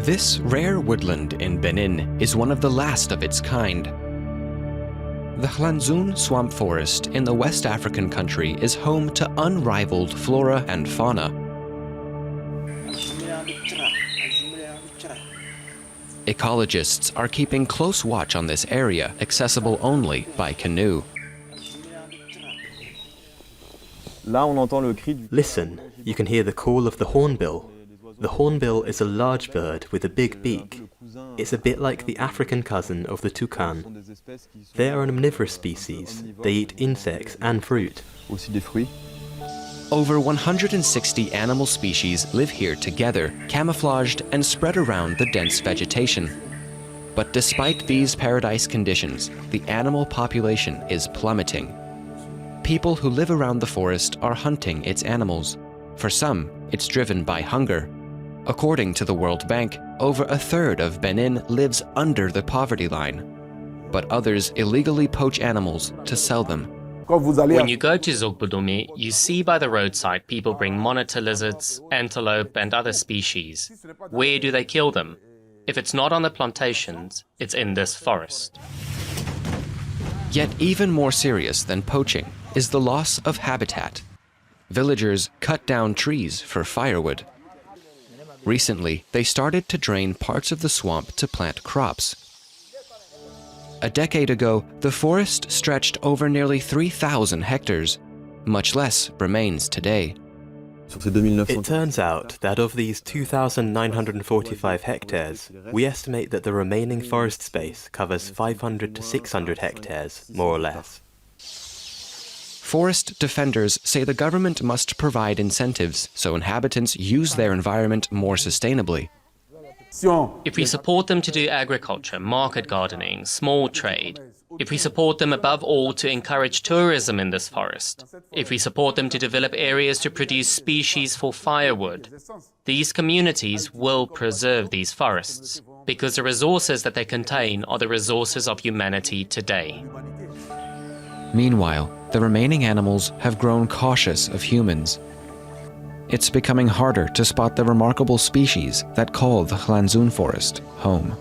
This rare woodland in Benin is one of the last of its kind. The Hlanzoun swamp forest in the West African country is home to unrivaled flora and fauna. Ecologists are keeping close watch on this area, accessible only by canoe. Listen, you can hear the call of the hornbill. The hornbill is a large bird with a big beak. It's a bit like the African cousin of the toucan. They are an omnivorous species. They eat insects and fruit. Over 160 animal species live here together, camouflaged and spread around the dense vegetation. But despite these paradise conditions, the animal population is plummeting. People who live around the forest are hunting its animals. For some, it's driven by hunger. According to the World Bank, over a third of Benin lives under the poverty line, but others illegally poach animals to sell them. When you go to Zogbodomi, you see by the roadside people bring monitor lizards, antelope and other species. Where do they kill them? If it's not on the plantations, it's in this forest. Yet even more serious than poaching is the loss of habitat. Villagers cut down trees for firewood. Recently, they started to drain parts of the swamp to plant crops. A decade ago, the forest stretched over nearly 3,000 hectares. Much less remains today. It turns out that of these 2,945 hectares, we estimate that the remaining forest space covers 500 to 600 hectares, more or less. Forest defenders say the government must provide incentives so inhabitants use their environment more sustainably. If we support them to do agriculture, market gardening, small trade, if we support them above all to encourage tourism in this forest, if we support them to develop areas to produce species for firewood, these communities will preserve these forests because the resources that they contain are the resources of humanity today. Meanwhile, the remaining animals have grown cautious of humans. It's becoming harder to spot the remarkable species that call the Hlanzoun forest home.